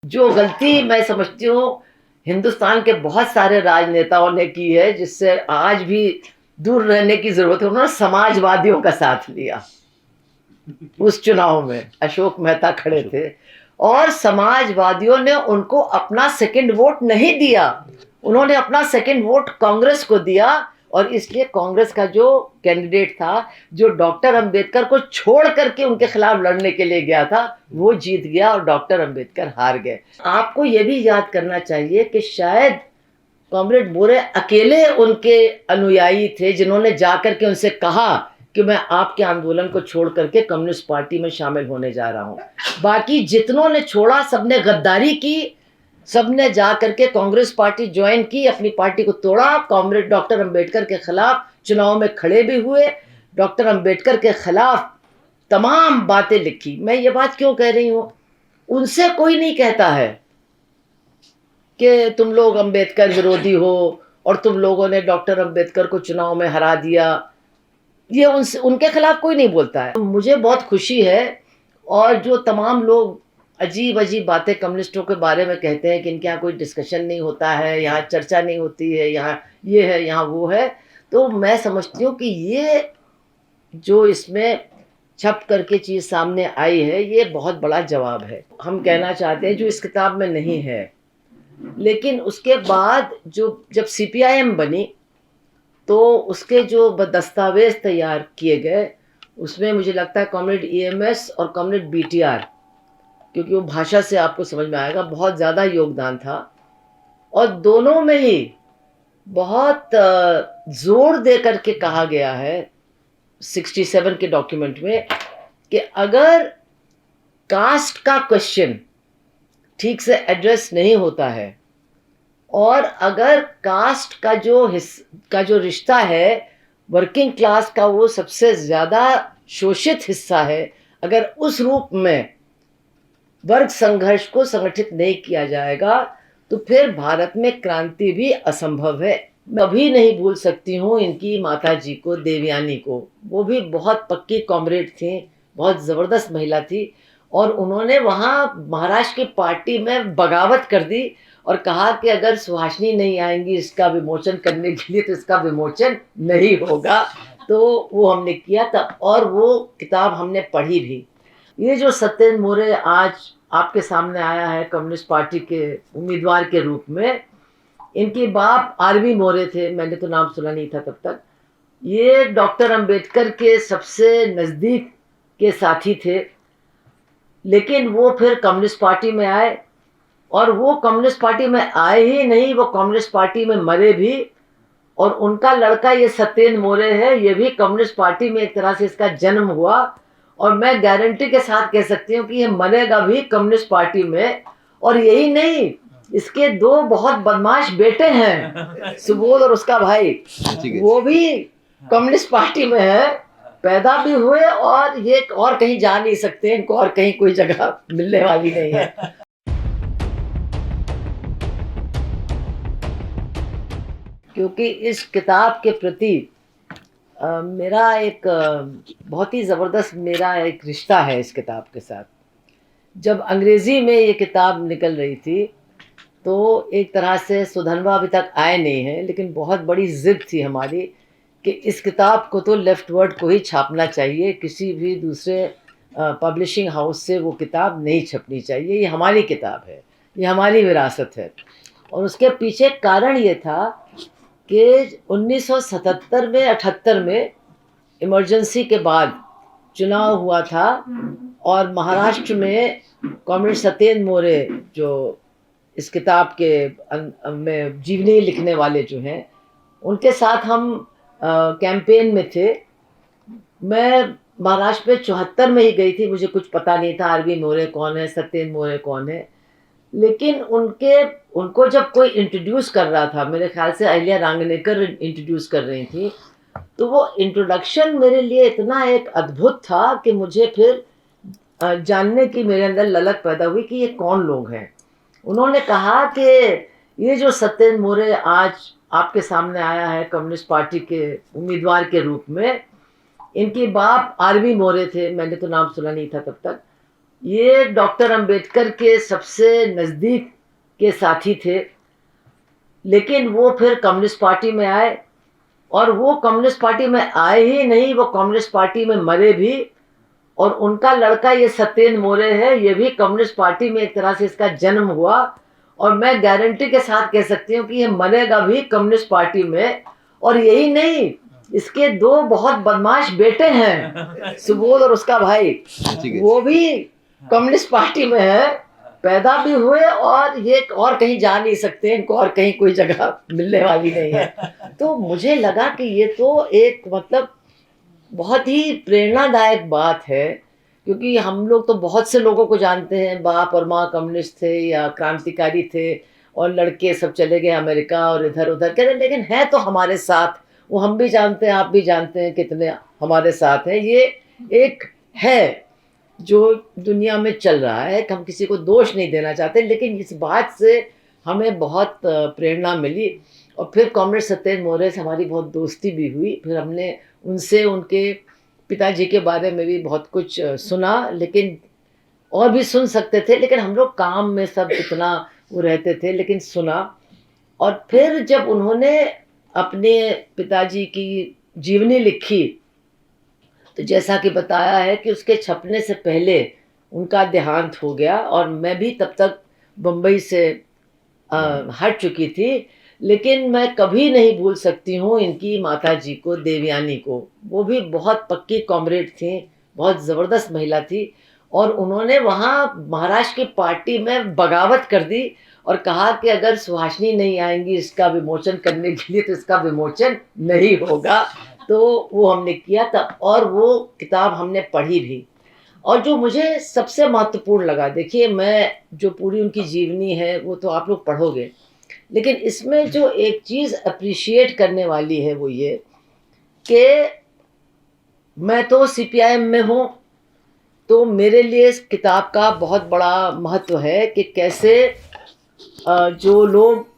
जो गलती मैं समझती हूँ हिंदुस्तान के बहुत सारे राजनेताओं ने की है, जिससे आज भी दूर रहने की जरूरत है, उन्होंने समाजवादियों का साथ लिया। उस चुनाव में अशोक मेहता खड़े थे और समाजवादियों ने उनको अपना सेकंड वोट नहीं दिया, उन्होंने अपना सेकंड वोट कांग्रेस को दिया। और इसलिए कांग्रेस का जो कैंडिडेट था, जो डॉक्टर अंबेडकर को छोड़ करके उनके खिलाफ लड़ने के लिए गया था, वो जीत गया और डॉक्टर अंबेडकर हार गए। आपको ये भी याद करना चाहिए कि शायद कॉमरेड मोरे अकेले उनके अनुयायी थे जिन्होंने जाकर के उनसे कहा कि मैं आपके आंदोलन को छोड़ करके कम्युनिस्ट पार्टी में शामिल होने जा रहा हूं। बाकी जितनों ने छोड़ा सबने गद्दारी की, सबने जा करके कांग्रेस पार्टी ज्वाइन की, अपनी पार्टी को तोड़ा, कॉमरेड डॉक्टर अंबेडकर के खिलाफ चुनाव में खड़े भी हुए, डॉक्टर अंबेडकर के खिलाफ तमाम बातें लिखी। मैं ये बात क्यों कह रही हूं, उनसे कोई नहीं कहता है कि तुम लोग अंबेडकर विरोधी हो और तुम लोगों ने डॉक्टर अंबेडकर को चुनाव में हरा दिया, ये उनसे उनके खिलाफ कोई नहीं बोलता है। मुझे बहुत खुशी है। और जो तमाम लोग अजीब अजीब बातें कम्युनिस्टों के बारे में कहते हैं कि इनके यहाँ कोई डिस्कशन नहीं होता है, यहाँ चर्चा नहीं होती है, यहाँ ये है यहाँ वो है, तो मैं समझती हूँ कि ये जो इसमें छप करके चीज़ सामने आई है, ये बहुत बड़ा जवाब है। हम कहना चाहते हैं जो इस किताब में नहीं है, लेकिन उसके बाद जो जब सीपीआईएम बनी तो उसके जो दस्तावेज तैयार किए गए, उसमें मुझे लगता है कॉमरेड ईएमएस और कॉमरेड बीटीआर, क्योंकि वो भाषा से आपको समझ में आएगा, बहुत ज़्यादा योगदान था। और दोनों में ही बहुत जोर दे करके कहा गया है 67 के डॉक्यूमेंट में कि अगर कास्ट का क्वेश्चन ठीक से एड्रेस नहीं होता है और अगर कास्ट का जो रिश्ता है वर्किंग क्लास का, वो सबसे ज़्यादा शोषित हिस्सा है, अगर उस रूप में वर्ग संघर्ष को संगठित नहीं किया जाएगा तो फिर भारत में क्रांति भी असंभव है। मैं कभी नहीं भूल सकती हूँ इनकी माता जी को, देवयानी को। वो भी बहुत पक्की कॉमरेड थी, बहुत ज़बरदस्त महिला थी, और उन्होंने वहाँ महाराष्ट्र की पार्टी में बगावत कर दी और कहा कि अगर सुहासिनी नहीं आएंगी इसका विमोचन करने के लिए तो इसका विमोचन नहीं होगा। तो वो हमने किया था और वो किताब हमने पढ़ी भी। ये जो सत्येंद्र मोरे आज आपके सामने आया है कम्युनिस्ट पार्टी के उम्मीदवार के रूप में, इनके बाप आरवी मोरे थे, मैंने तो नाम सुना नहीं था तब तक। ये डॉक्टर अंबेडकर के सबसे नज़दीक के साथी थे, लेकिन वो फिर कम्युनिस्ट पार्टी में आए, और वो कम्युनिस्ट पार्टी में आए ही नहीं, वो कम्युनिस्ट पार्टी में मरे भी। और उनका लड़का ये सत्येंद्र मोरे है, ये भी कम्युनिस्ट पार्टी में एक तरह से इसका जन्म हुआ, और मैं गारंटी के साथ कह सकती हूँ कि ये मरेगा भी कम्युनिस्ट पार्टी में। और यही नहीं, इसके दो बहुत बदमाश बेटे हैं, सुबोध और उसका भाई, वो भी कम्युनिस्ट पार्टी में है, पैदा भी हुए, और ये और कहीं जा नहीं सकते, इनको और कहीं कोई जगह मिलने वाली नहीं है। क्योंकि इस किताब के प्रति मेरा एक बहुत ही ज़बरदस्त मेरा एक रिश्ता है इस किताब के साथ। जब अंग्रेज़ी में ये किताब निकल रही थी तो एक तरह से सुधनवा अभी तक आए नहीं हैं, लेकिन बहुत बड़ी ज़िद थी हमारी कि इस किताब को तो लेफ़्ट वर्ड को ही छापना चाहिए, किसी भी दूसरे पब्लिशिंग हाउस से वो किताब नहीं छपनी चाहिए, ये हमारी किताब है, ये हमारी विरासत है। और उसके पीछे कारण ये था कि 1977 में 78 में इमरजेंसी के बाद चुनाव हुआ था, और महाराष्ट्र में कॉमरेड सत्येंद्र मोरे जो इस किताब के में जीवनी लिखने वाले जो हैं, उनके साथ हम कैंपेन में थे। मैं महाराष्ट्र में 74 में ही गई थी, मुझे कुछ पता नहीं था आरवी मोरे कौन है, सत्येंद्र मोरे कौन है, लेकिन उनको जब कोई इंट्रोड्यूस कर रहा था, मेरे ख्याल से अहिल्या रांगनेकर इंट्रोड्यूस कर रही थी, तो वो इंट्रोडक्शन मेरे लिए इतना एक अद्भुत था कि मुझे फिर जानने की मेरे अंदर ललक पैदा हुई कि ये कौन लोग हैं। उन्होंने कहा कि ये जो सत्येंद्र मोरे आज आपके सामने आया है कम्युनिस्ट पार्टी के उम्मीदवार के रूप में, इनके बाप आरवी मोरे थे, मैंने तो नाम सुना नहीं था तब तक। ये डॉक्टर अंबेडकर के सबसे नज़दीक के साथी थे, लेकिन वो फिर कम्युनिस्ट पार्टी में आए, और वो कम्युनिस्ट पार्टी में आए ही नहीं, वो कम्युनिस्ट पार्टी में मरे भी। और उनका लड़का ये सत्येंद्र मोरे है, ये भी कम्युनिस्ट पार्टी में एक तरह से इसका जन्म हुआ, और मैं गारंटी के साथ कह सकती हूँ कि ये मरेगा भी कम्युनिस्ट पार्टी में। और यही नहीं, इसके दो बहुत बदमाश बेटे हैं, सुबोध और उसका भाई, वो भी कम्युनिस्ट पार्टी में है, पैदा भी हुए, और ये और कहीं जा नहीं सकते, इनको और कहीं कोई जगह मिलने वाली नहीं है। तो मुझे लगा कि ये तो एक मतलब बहुत ही प्रेरणादायक बात है, क्योंकि हम लोग तो बहुत से लोगों को जानते हैं, बाप और माँ कम्युनिस्ट थे या क्रांतिकारी थे, और लड़के सब चले गए अमेरिका और इधर उधर कहते, लेकिन है तो हमारे साथ, वो हम भी जानते हैं, आप भी जानते हैं कितने हमारे साथ हैं। ये एक है जो दुनिया में चल रहा है, हम किसी को दोष नहीं देना चाहते, लेकिन इस बात से हमें बहुत प्रेरणा मिली। और फिर कॉमरेड सत्येंद्र मोरे से हमारी बहुत दोस्ती भी हुई, फिर हमने उनसे उनके पिताजी के बारे में भी बहुत कुछ सुना, लेकिन और भी सुन सकते थे, लेकिन हम लोग काम में सब इतना वो रहते थे, लेकिन सुना। और फिर जब उन्होंने अपने पिताजी की जीवनी लिखी, तो जैसा कि बताया है कि उसके छपने से पहले उनका देहांत हो गया, और मैं भी तब तक बम्बई से हट चुकी थी। लेकिन मैं कभी नहीं भूल सकती हूँ इनकी माता जी को, देवयानी को। वो भी बहुत पक्की कॉमरेड थी, बहुत ज़बरदस्त महिला थी, और उन्होंने वहाँ महाराष्ट्र की पार्टी में बगावत कर दी और कहा कि अगर सुहासिनी नहीं आएंगी इसका विमोचन करने के लिए तो इसका विमोचन नहीं होगा। तो वो हमने किया था, और वो किताब हमने पढ़ी भी। और जो मुझे सबसे महत्वपूर्ण लगा, देखिए मैं जो पूरी उनकी जीवनी है वो तो आप लोग पढ़ोगे, लेकिन इसमें जो एक चीज़ अप्रिशिएट करने वाली है वो ये कि मैं तो सीपीआईएम में हूँ, तो मेरे लिए इस किताब का बहुत बड़ा महत्व है कि कैसे जो लोग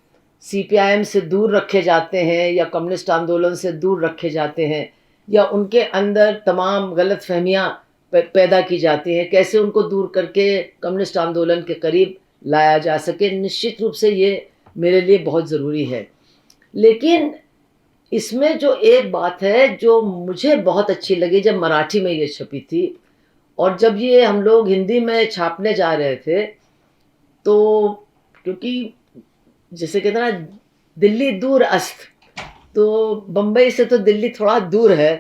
सीपीआईएम से दूर रखे जाते हैं या कम्युनिस्ट आंदोलन से दूर रखे जाते हैं, या उनके अंदर तमाम गलतफहमियां पैदा की जाती हैं, कैसे उनको दूर करके कम्युनिस्ट आंदोलन के करीब लाया जा सके। निश्चित रूप से ये मेरे लिए बहुत ज़रूरी है। लेकिन इसमें जो एक बात है जो मुझे बहुत अच्छी लगी, जब मराठी में ये छपी थी और जब ये हम लोग हिंदी में छापने जा रहे थे, तो क्योंकि जैसे कहते हैं ना, दिल्ली दूर अस्त, तो बम्बई से तो दिल्ली थोड़ा दूर है,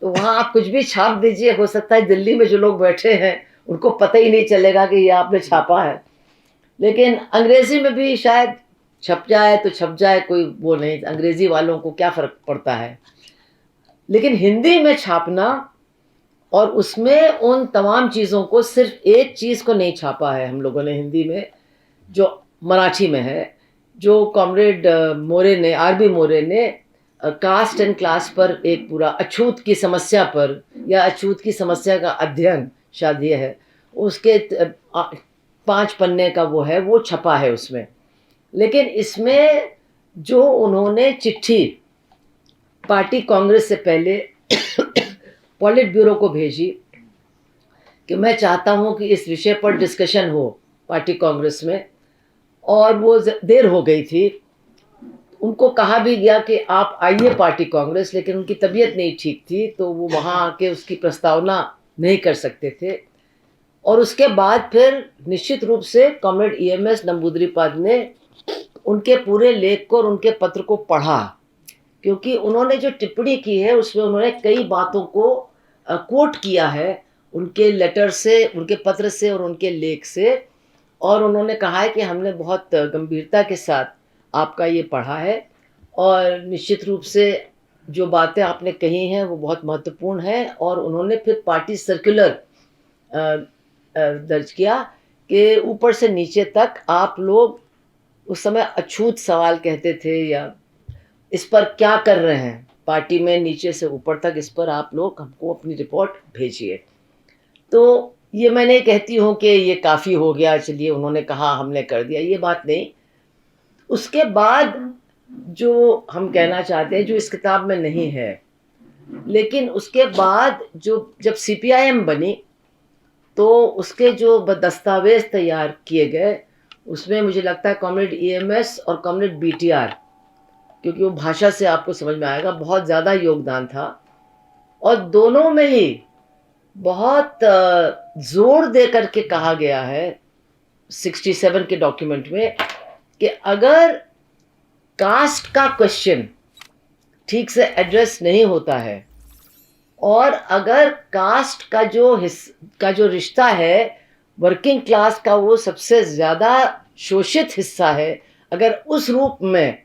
तो वहाँ आप कुछ भी छाप दीजिए, हो सकता है दिल्ली में जो लोग बैठे हैं उनको पता ही नहीं चलेगा कि ये आपने छापा है। लेकिन अंग्रेज़ी में भी शायद छप जाए तो छप जाए, कोई वो नहीं, अंग्रेज़ी वालों को क्या फ़र्क पड़ता है। लेकिन हिंदी में छापना, और उसमें उन तमाम चीज़ों को, सिर्फ एक चीज़ को नहीं छापा है हम लोगों ने हिंदी में, जो मराठी में है, जो कॉमरेड मोरे ने, आरबी मोरे ने कास्ट एंड क्लास पर एक पूरा अछूत की समस्या पर, या अछूत की समस्या का अध्ययन शायद ये है, उसके 5 पन्ने का वो है, वो छपा है उसमें। लेकिन इसमें जो उन्होंने चिट्ठी पार्टी कांग्रेस से पहले पॉलिट ब्यूरो को भेजी कि मैं चाहता हूँ कि इस विषय पर डिस्कशन हो पार्टी कांग्रेस में, और वो देर हो गई थी, उनको कहा भी गया कि आप आइए पार्टी कांग्रेस, लेकिन उनकी तबीयत नहीं ठीक थी, तो वो वहाँ आके उसकी प्रस्तावना नहीं कर सकते थे। और उसके बाद फिर निश्चित रूप से कॉमरेड ईएमएस नंबूदरीपाद ने उनके पूरे लेख को और उनके पत्र को पढ़ा, क्योंकि उन्होंने जो टिप्पणी की है उसमें उन्होंने कई बातों को कोट किया है, उनके लेटर से, उनके पत्र से और उनके लेख से। और उन्होंने कहा है कि हमने बहुत गंभीरता के साथ आपका ये पढ़ा है, और निश्चित रूप से जो बातें आपने कही हैं वो बहुत महत्वपूर्ण है। और उन्होंने फिर पार्टी सर्कुलर दर्ज किया कि ऊपर से नीचे तक आप लोग, उस समय अछूत सवाल कहते थे, या इस पर क्या कर रहे हैं पार्टी में, नीचे से ऊपर तक इस पर आप लोग हमको अपनी रिपोर्ट भेजिए। तो ये मैं नहीं कहती हूँ कि ये काफ़ी हो गया, चलिए उन्होंने कहा हमने कर दिया, ये बात नहीं। उसके बाद जो हम कहना चाहते हैं, जो इस किताब में नहीं है, लेकिन उसके बाद जो जब सीपीआईएम बनी, तो उसके जो दस्तावेज तैयार किए गए उसमें मुझे लगता है कॉमरेड ईएमएस और कॉमरेड बीटीआर, क्योंकि वो भाषा से आपको समझ में आएगा, बहुत ज़्यादा योगदान था। और दोनों में ही बहुत जोर दे करके कहा गया है 67 के डॉक्यूमेंट में कि अगर कास्ट का क्वेश्चन ठीक से एड्रेस नहीं होता है और अगर कास्ट का जो रिश्ता है वर्किंग क्लास का, वो सबसे ज़्यादा शोषित हिस्सा है, अगर उस रूप में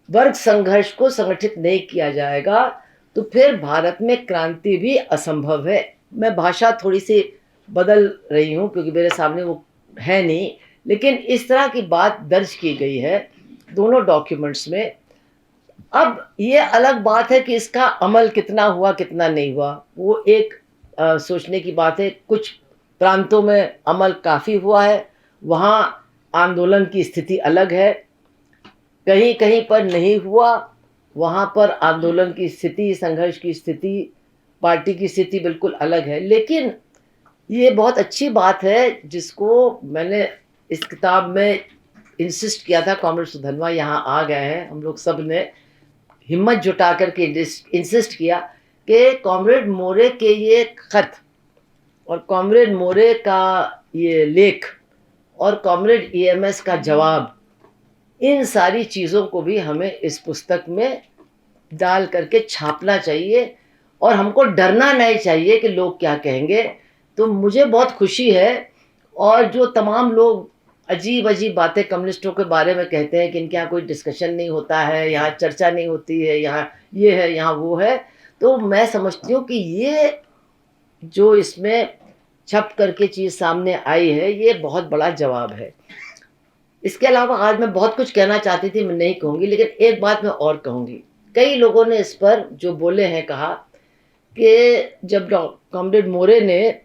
वर्ग संघर्ष को संगठित नहीं किया जाएगा तो फिर भारत में क्रांति भी असंभव है। मैं भाषा थोड़ी सी बदल रही हूँ क्योंकि मेरे सामने वो है नहीं, लेकिन इस तरह की बात दर्ज की गई है दोनों डॉक्यूमेंट्स में। अब ये अलग बात है कि इसका अमल कितना हुआ कितना नहीं हुआ, वो एक सोचने की बात है। कुछ प्रांतों में अमल काफ़ी हुआ है, वहाँ आंदोलन की स्थिति अलग है, कहीं कहीं पर नहीं हुआ, वहाँ पर आंदोलन की स्थिति, संघर्ष की स्थिति, पार्टी की स्थिति बिल्कुल अलग है। लेकिन ये बहुत अच्छी बात है जिसको मैंने इस किताब में इंसिस्ट किया था। कॉमरेड सुधनवा यहाँ आ गए हैं, हम लोग सब ने हिम्मत जुटा करके इंसिस्ट किया कि कॉमरेड मोरे के ये खत और कॉमरेड मोरे का ये लेख और कॉमरेड ईएमएस का जवाब, इन सारी चीज़ों को भी हमें इस पुस्तक में डाल करके छापना चाहिए और हमको डरना नहीं चाहिए कि लोग क्या कहेंगे। तो मुझे बहुत खुशी है। और जो तमाम लोग अजीब अजीब बातें कम्युनिस्टों के बारे में कहते हैं कि इनके यहाँ कोई डिस्कशन नहीं होता है, यहाँ चर्चा नहीं होती है, यहाँ ये है, यहाँ वो है, तो मैं समझती हूँ कि ये जो इसमें छप करके चीज़ सामने आई है ये बहुत बड़ा जवाब है। इसके अलावा आज मैं बहुत कुछ कहना चाहती थी, मैं नहीं कहूँगी, लेकिन एक बात मैं और कहूँगी। कई लोगों ने इस पर जो बोले हैं कहा कि जब कॉमरेड मोरे ने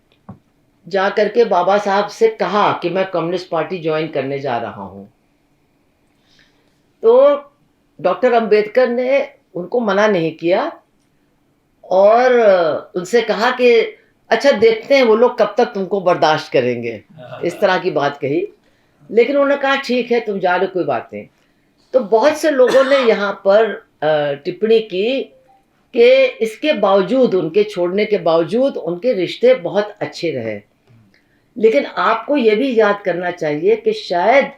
जा करके बाबा साहब से कहा कि मैं कम्युनिस्ट पार्टी ज्वाइन करने जा रहा हूँ, तो डॉक्टर अंबेडकर ने उनको मना नहीं किया और उनसे कहा कि अच्छा देखते हैं वो लोग कब तक तुमको बर्दाश्त करेंगे, इस तरह की बात कही। लेकिन उन्होंने कहा ठीक है तुम जा रहे, कोई बात नहीं। तो बहुत से लोगों ने यहाँ पर टिप्पणी की कि इसके बावजूद, उनके छोड़ने के बावजूद उनके रिश्ते बहुत अच्छे रहे। लेकिन आपको ये भी याद करना चाहिए कि शायद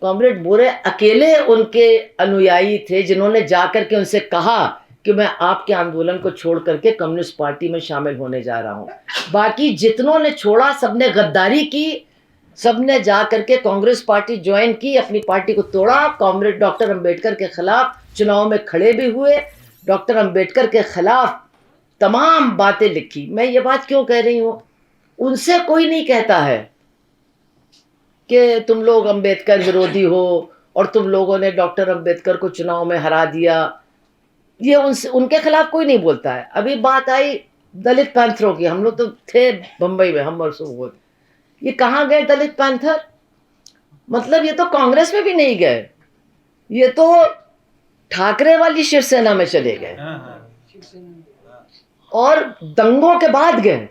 कॉमरेड मोरे अकेले उनके अनुयायी थे जिन्होंने जाकर के उनसे कहा कि मैं आपके आंदोलन को छोड़ करके कम्युनिस्ट पार्टी में शामिल होने जा रहा हूँ। बाकी जितनों ने छोड़ा सबने गद्दारी की, सबने जा करके कांग्रेस पार्टी ज्वाइन की, अपनी पार्टी को तोड़ा, कॉमरेड डॉक्टर अंबेडकर के खिलाफ चुनाव में खड़े भी हुए, डॉक्टर अंबेडकर के खिलाफ तमाम बातें लिखी। मैं ये बात क्यों कह रही हूँ, उनसे कोई नहीं कहता है कि तुम लोग अंबेडकर विरोधी हो और तुम लोगों ने डॉक्टर अंबेडकर को चुनाव में हरा दिया, ये उनके खिलाफ कोई नहीं बोलता है। अभी बात आई दलित पैंथरों की, हम लोग तो थे बम्बई में, हम और सुबोध, ये कहाँ गए दलित पैंथर? मतलब ये तो कांग्रेस में भी नहीं गए, ये तो ठाकरे वाली शिवसेना में चले गए और दंगों के बाद गए।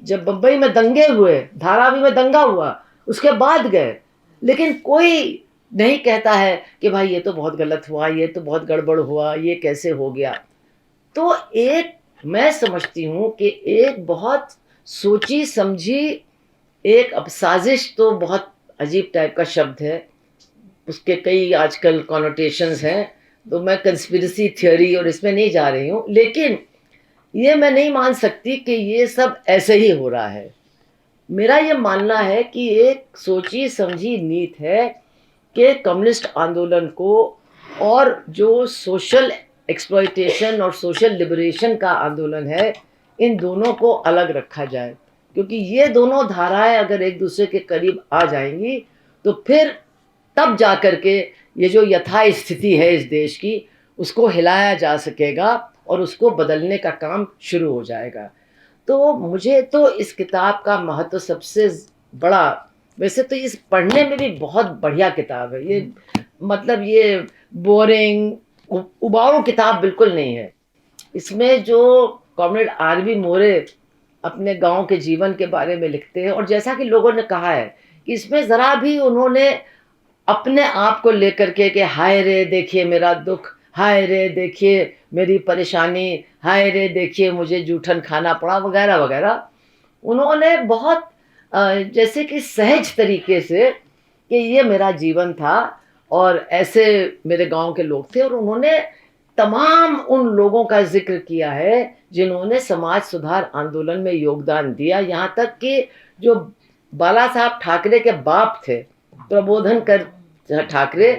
जब बंबई में दंगे हुए, धारावी में दंगा हुआ, उसके बाद गए। लेकिन कोई नहीं कहता है कि भाई ये तो बहुत गलत हुआ, ये तो बहुत गड़बड़ हुआ, ये कैसे हो गया। तो एक मैं समझती हूँ कि एक बहुत सोची समझी एक, अब साजिश तो बहुत अजीब टाइप का शब्द है, उसके कई आजकल कॉनोटेशंस हैं, तो मैं कंस्पिरेसी थ्योरी और इसमें नहीं जा रही हूँ, लेकिन ये मैं नहीं मान सकती कि ये सब ऐसे ही हो रहा है। मेरा ये मानना है कि एक सोची समझी नीत है कि कम्युनिस्ट आंदोलन को और जो सोशल एक्सप्लॉयटेशन और सोशल लिबरेशन का आंदोलन है, इन दोनों को अलग रखा जाए, क्योंकि ये दोनों धाराएं अगर एक दूसरे के करीब आ जाएंगी तो फिर तब जा कर के ये जो यथा स्थिति है इस देश की, उसको हिलाया जा सकेगा और उसको बदलने का काम शुरू हो जाएगा। तो मुझे तो इस किताब का महत्व सबसे बड़ा, वैसे तो इस पढ़ने में भी बहुत बढ़िया किताब है ये, मतलब ये बोरिंग उबाऊ किताब बिल्कुल नहीं है। इसमें जो कॉमरेड आर.वी. मोरे अपने गांव के जीवन के बारे में लिखते हैं, और जैसा कि लोगों ने कहा है कि इसमें ज़रा भी उन्होंने अपने आप को लेकर के कि हाय रे देखिए मेरा दुख, हाय रे देखिए मेरी परेशानी, हाय रे देखिए मुझे जूठन खाना पड़ा वगैरह वगैरह, उन्होंने बहुत जैसे कि सहज तरीके से कि ये मेरा जीवन था और ऐसे मेरे गांव के लोग थे, और उन्होंने तमाम उन लोगों का जिक्र किया है जिन्होंने समाज सुधार आंदोलन में योगदान दिया। यहाँ तक कि जो बाला साहब ठाकरे के बाप थे, प्रबोधन कर ठाकरे,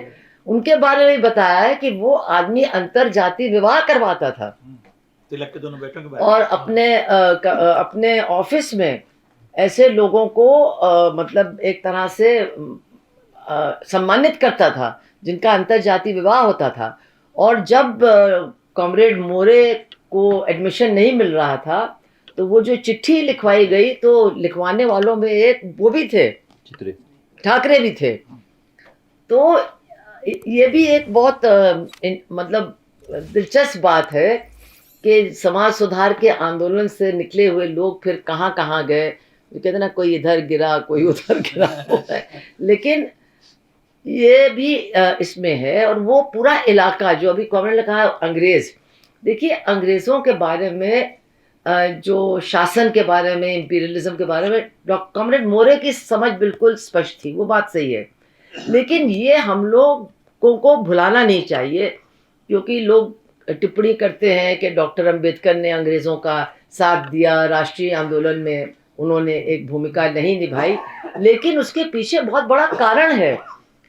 उनके बारे में बताया है कि वो आदमी अंतर जाति विवाह करवाता था तिलक के दोनों बेटों के बारे और अपने ऑफिस में ऐसे लोगों को मतलब एक तरह से सम्मानित करता था जिनका अंतर जाति विवाह होता था। और जब कॉमरेड मोरे को एडमिशन नहीं मिल रहा था तो वो जो चिट्ठी लिखवाई गई, तो लिखवाने वालों में एक वो भी थे, ठाकरे भी थे। तो ये भी एक बहुत मतलब दिलचस्प बात है कि समाज सुधार के आंदोलन से निकले हुए लोग फिर कहाँ कहाँ गए। कहते ना, कोई इधर गिरा कोई उधर गिरा लेकिन ये भी इसमें है। और वो पूरा इलाका जो अभी कॉमरेड ने कहा अंग्रेज, देखिए अंग्रेज़ों के बारे में जो शासन के बारे में, इंपीरियलिज्म के बारे में कॉमरेड मोरे की समझ बिल्कुल स्पष्ट थी, वो बात सही है। लेकिन ये हम लोगों को भुलाना नहीं चाहिए, क्योंकि लोग टिप्पणी करते हैं कि डॉक्टर अंबेडकर ने अंग्रेज़ों का साथ दिया, राष्ट्रीय आंदोलन में उन्होंने एक भूमिका नहीं निभाई, लेकिन उसके पीछे बहुत बड़ा कारण है।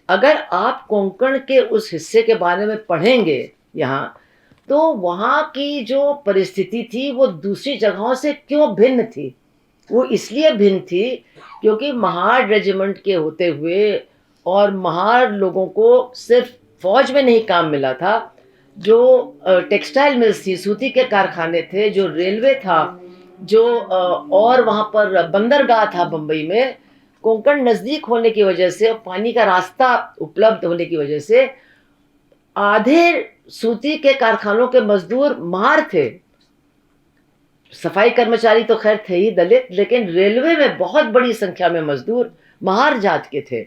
अगर आप कोंकण के उस हिस्से के बारे में पढ़ेंगे यहाँ, तो वहाँ की जो परिस्थिति थी वो दूसरी जगहों से क्यों भिन्न थी। वो इसलिए भिन्न थी क्योंकि महार रेजिमेंट के होते हुए और महार लोगों को सिर्फ फौज में नहीं काम मिला था, जो टेक्सटाइल मिल्स थी, सूती के कारखाने थे, जो रेलवे था, जो और वहाँ पर बंदरगाह था बम्बई में, कोंकण नज़दीक होने की वजह से, पानी का रास्ता उपलब्ध होने की वजह से आधे सूती के कारखानों के मजदूर महार थे। सफाई कर्मचारी तो खैर थे ही दलित, लेकिन रेलवे में बहुत बड़ी संख्या में मजदूर महार जात के थे।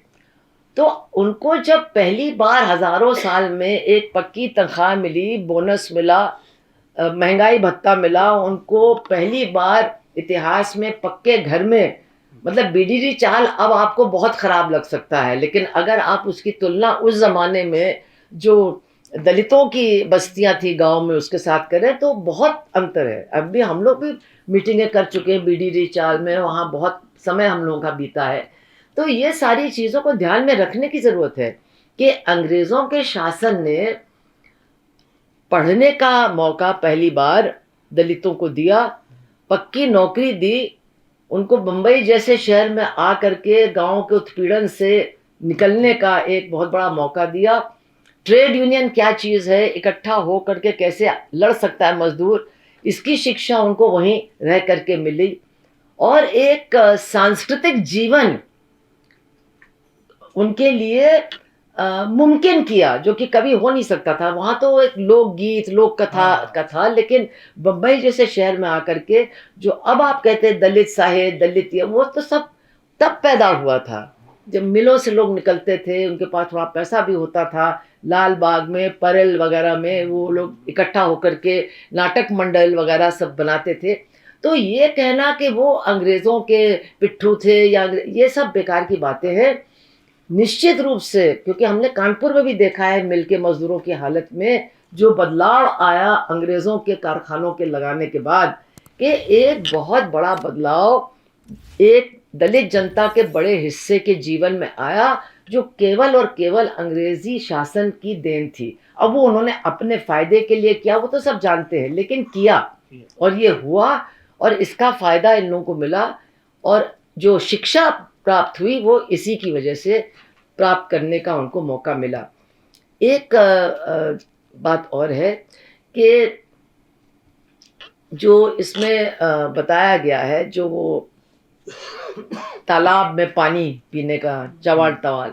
तो उनको जब पहली बार हजारों साल में एक पक्की तनख्वाह मिली, बोनस मिला, महंगाई भत्ता मिला, उनको पहली बार इतिहास में पक्के घर में, मतलब बीडीडी चाल अब आपको बहुत ख़राब लग सकता है, लेकिन अगर आप उसकी तुलना उस ज़माने में जो दलितों की बस्तियां थी गांव में उसके साथ करें तो बहुत अंतर है। अब भी हम लोग भी मीटिंगें कर चुके हैं बीडीडी चाल में, वहाँ बहुत समय हम लोगों का बीता है। तो ये सारी चीज़ों को ध्यान में रखने की ज़रूरत है कि अंग्रेज़ों के शासन ने पढ़ने का मौका पहली बार दलितों को दिया, पक्की नौकरी दी, उनको बम्बई जैसे शहर में आ करके गाँव के उत्पीड़न से निकलने का एक बहुत बड़ा मौका दिया। ट्रेड यूनियन क्या चीज़ है, इकट्ठा हो करके कैसे लड़ सकता है मजदूर, इसकी शिक्षा उनको वहीं रह करके मिली। और एक सांस्कृतिक जीवन उनके लिए मुमकिन किया, जो कि कभी हो नहीं सकता था। वहाँ तो एक लोकगीत, लोक कथा का था, लेकिन बम्बई जैसे शहर में आकर के जो अब आप कहते हैं दलित साहित्य, दलित ये, वो तो सब तब पैदा हुआ था जब मिलों से लोग निकलते थे, उनके पास थोड़ा पैसा भी होता था, लाल बाग में, परेल वगैरह में वो लोग इकट्ठा होकर के नाटक मंडल वगैरह सब बनाते थे। तो ये कहना कि वो अंग्रेज़ों के पिट्ठू थे या ये सब बेकार की बातें हैं। निश्चित रूप से, क्योंकि हमने कानपुर में भी देखा है मिल के मजदूरों की हालत में जो बदलाव आया अंग्रेज़ों के कारखानों के लगाने के बाद, कि एक बहुत बड़ा बदलाव एक दलित जनता के बड़े हिस्से के जीवन में आया, जो केवल और केवल अंग्रेजी शासन की देन थी। अब वो उन्होंने अपने फ़ायदे के लिए किया, वो तो सब जानते हैं, लेकिन किया और ये हुआ और इसका फ़ायदा इन लोगों को मिला। और जो शिक्षा प्राप्त हुई वो इसी की वजह से प्राप्त करने का उनको मौका मिला। एक बात और है कि जो इसमें बताया गया है, जो वो तालाब में पानी पीने का चवाल तवाल,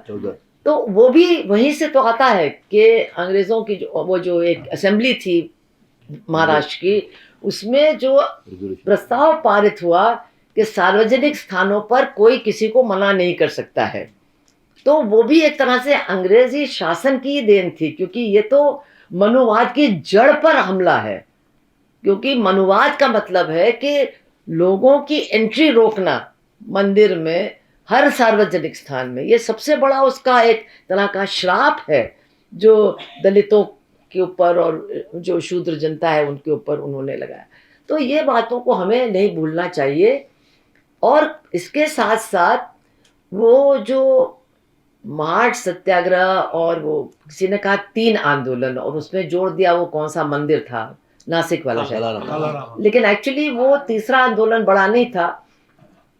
तो वो भी वहीं से तो आता है कि अंग्रेज़ों की जो एक असेंबली थी महाराष्ट्र की, उसमें जो प्रस्ताव पारित हुआ कि सार्वजनिक स्थानों पर कोई किसी को मना नहीं कर सकता है, तो वो भी एक तरह से अंग्रेजी शासन की देन थी, क्योंकि ये तो मनुवाद की जड़ पर हमला है। क्योंकि मनुवाद का मतलब है कि लोगों की एंट्री रोकना मंदिर में, हर सार्वजनिक स्थान में। ये सबसे बड़ा उसका एक तरह का श्राप है जो दलितों के ऊपर और जो शूद्र जनता है उनके ऊपर उन्होंने लगाया। तो ये बातों को हमें नहीं भूलना चाहिए। और इसके साथ साथ वो जो मार्च सत्याग्रह, और वो किसी ने कहा 3 आंदोलन, और उसमें जोड़ दिया वो कौन सा मंदिर था, नासिक वाला शायद, लेकिन एक्चुअली वो तीसरा आंदोलन बड़ा नहीं था।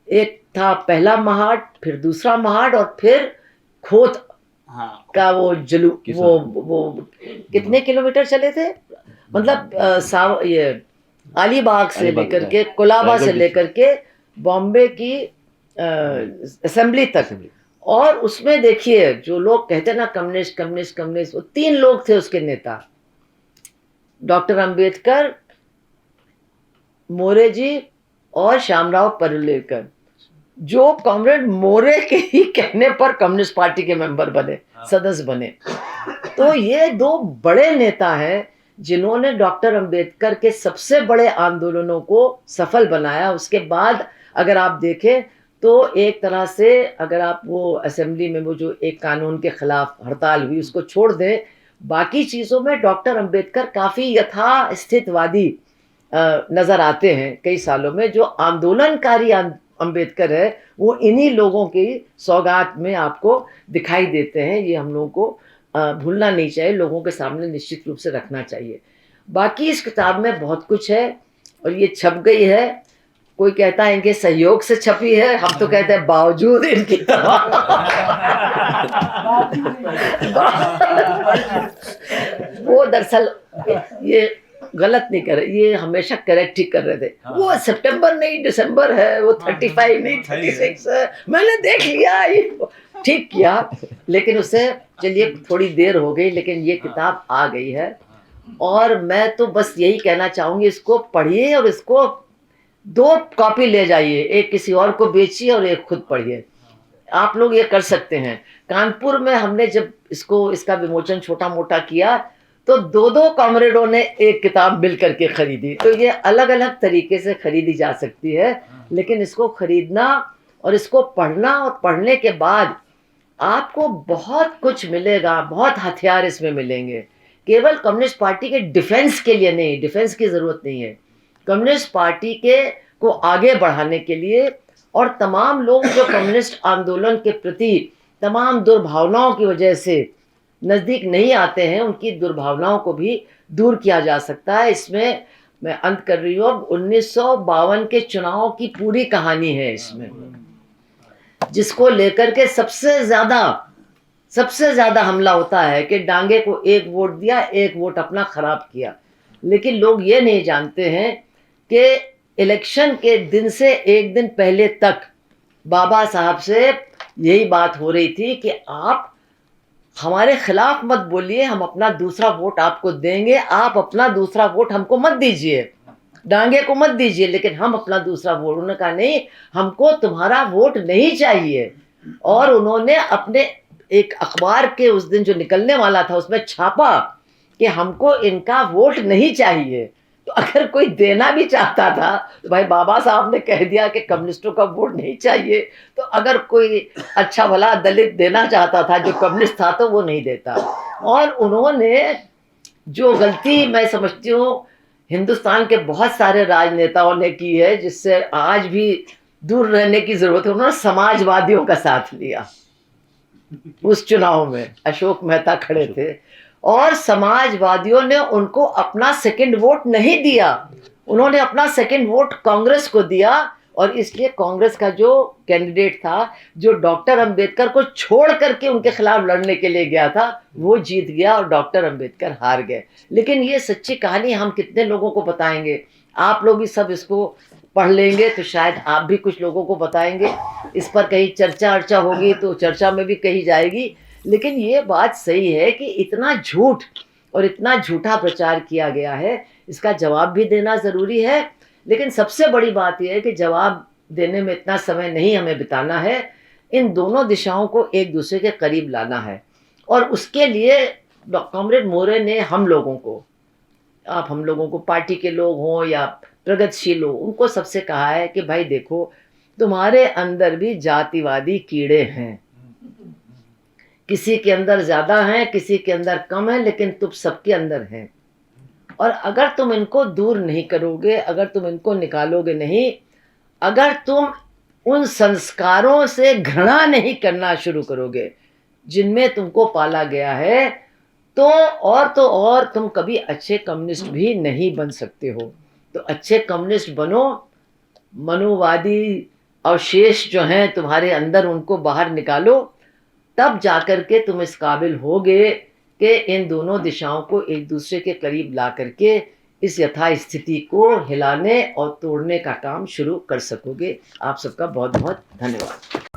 एक था पहला महाड, फिर दूसरा महाड, और फिर खोत का वो वो कितने किलोमीटर चले थे, मतलब ये अलीबाग से लेकर के, कोलाबा से लेकर के बॉम्बे की असेंबली तक। और उसमें देखिए जो लोग कहते हैं ना कम्युनिस्ट कम्युनिस्ट कम्युनिस्ट, वो 3 लोग थे उसके नेता, डॉक्टर अंबेडकर, मोरे जी और श्यामराव परुलेकर, जो कॉमरेड मोरे के ही कहने पर कम्युनिस्ट पार्टी के मेंबर बने, सदस्य बने। तो ये 2 बड़े नेता हैं जिन्होंने डॉक्टर अंबेडकर के सबसे बड़े आंदोलनों को सफल बनाया। उसके बाद अगर आप देखें तो एक तरह से, अगर आप वो असेंबली में वो जो एक कानून के खिलाफ हड़ताल हुई उसको छोड़ दें, बाकी चीज़ों में डॉक्टर अंबेडकर काफ़ी यथास्थितवादी नज़र आते हैं। कई सालों में जो आंदोलनकारी अंबेडकर है वो इन्हीं लोगों की सौगात में आपको दिखाई देते हैं। ये हम लोगों को भूलना नहीं चाहिए, लोगों के सामने निश्चित रूप से रखना चाहिए। बाकी इस किताब में बहुत कुछ है, और ये छप गई है। कोई कहता है इनके सहयोग से छपी है, हम तो कहते हैं बावजूद इनकी। वो दरअसल ये गलत नहीं कर रहे, ये हमेशा करेक्ट ही कर रहे थे। वो सितंबर नहीं दिसंबर है, वो 35 नहीं 36 है, मैंने देख लिया, ये ठीक किया। लेकिन उससे चलिए थोड़ी देर हो गई, लेकिन ये किताब आ गई है। और मैं तो बस यही कहना चाहूँगी, इसको पढ़िए और इसको 2 कॉपी ले जाइए, एक किसी और को बेचिए और एक खुद पढ़िए। आप लोग ये कर सकते हैं। कानपुर में हमने जब इसका विमोचन छोटा मोटा किया तो 2 कॉमरेडों ने एक किताब मिल करके खरीदी। तो ये अलग अलग तरीके से खरीदी जा सकती है, लेकिन इसको खरीदना और इसको पढ़ना, और पढ़ने के बाद आपको बहुत कुछ मिलेगा, बहुत हथियार इसमें मिलेंगे। केवल कम्युनिस्ट पार्टी के डिफेंस के लिए नहीं, डिफेंस की ज़रूरत नहीं है, कम्युनिस्ट पार्टी को आगे बढ़ाने के लिए, और तमाम लोग जो कम्युनिस्ट आंदोलन के प्रति तमाम दुर्भावनाओं की वजह से नज़दीक नहीं आते हैं, उनकी दुर्भावनाओं को भी दूर किया जा सकता है। इसमें मैं अंत कर रही हूँ, 1952 के चुनाव की पूरी कहानी है इसमें, जिसको लेकर के सबसे ज़्यादा हमला होता है कि डांगे को 1 वोट दिया, 1 वोट अपना खराब किया। लेकिन लोग ये नहीं जानते हैं कि इलेक्शन के दिन से 1 दिन पहले तक बाबा साहब से यही बात हो रही थी कि आप हमारे खिलाफ मत बोलिए, हम अपना दूसरा वोट आपको देंगे, आप अपना दूसरा वोट हमको मत दीजिए, डांगे को मत दीजिए, लेकिन हम अपना दूसरा वोट। उन्होंने कहा नहीं, हमको तुम्हारा वोट नहीं चाहिए। और उन्होंने अपने एक अखबार के उस दिन जो निकलने वाला था उसमें छापा कि हमको इनका वोट नहीं चाहिए। तो अगर कोई देना भी चाहता था तो भाई बाबा साहब ने कह दिया कि कम्युनिस्टों का वोट नहीं चाहिए, तो अगर कोई अच्छा भला दलित देना चाहता था जो कम्युनिस्ट था तो वो नहीं देता। और उन्होंने जो गलती मैं समझती हूँ हिंदुस्तान के बहुत सारे राजनेताओं ने की है, जिससे आज भी दूर रहने की ज़रूरत है, उन्होंने समाजवादियों का साथ लिया। उस चुनाव में अशोक मेहता खड़े थे और समाजवादियों ने उनको अपना सेकंड वोट नहीं दिया, उन्होंने अपना सेकंड वोट कांग्रेस को दिया। और इसलिए कांग्रेस का जो कैंडिडेट था, जो डॉक्टर अंबेडकर को छोड़ करके उनके खिलाफ लड़ने के लिए गया था, वो जीत गया और डॉक्टर अंबेडकर हार गए। लेकिन ये सच्ची कहानी हम कितने लोगों को बताएंगे? आप लोग भी सब इसको पढ़ लेंगे तो शायद आप भी कुछ लोगों को बताएंगे। इस पर कहीं चर्चा होगी तो चर्चा में भी कही जाएगी। लेकिन ये बात सही है कि इतना झूठ और इतना झूठा प्रचार किया गया है, इसका जवाब भी देना ज़रूरी है, लेकिन सबसे बड़ी बात यह है कि जवाब देने में इतना समय नहीं हमें बिताना है, इन दोनों दिशाओं को एक दूसरे के करीब लाना है। और उसके लिए कॉमरेड मोरे ने हम लोगों को, आप हम लोगों को पार्टी के लोग हों या प्रगतिशील हो, उनको सबसे कहा है कि भाई देखो, तुम्हारे अंदर भी जातिवादी कीड़े हैं, किसी के अंदर ज़्यादा हैं, किसी के अंदर कम है, लेकिन तुम सबके अंदर हैं। और अगर तुम इनको दूर नहीं करोगे, अगर तुम इनको निकालोगे नहीं, अगर तुम उन संस्कारों से घृणा नहीं करना शुरू करोगे जिनमें तुमको पाला गया है, तो और तुम कभी अच्छे कम्युनिस्ट भी नहीं बन सकते हो। तो अच्छे कम्युनिस्ट बनो, मनुवादी अवशेष जो हैं तुम्हारे अंदर उनको बाहर निकालो, तब जाकर के तुम इस काबिल होगे कि इन दोनों दिशाओं को एक दूसरे के करीब ला करके इस यथास्थिति को हिलाने और तोड़ने का काम शुरू कर सकोगे। आप सबका बहुत बहुत धन्यवाद।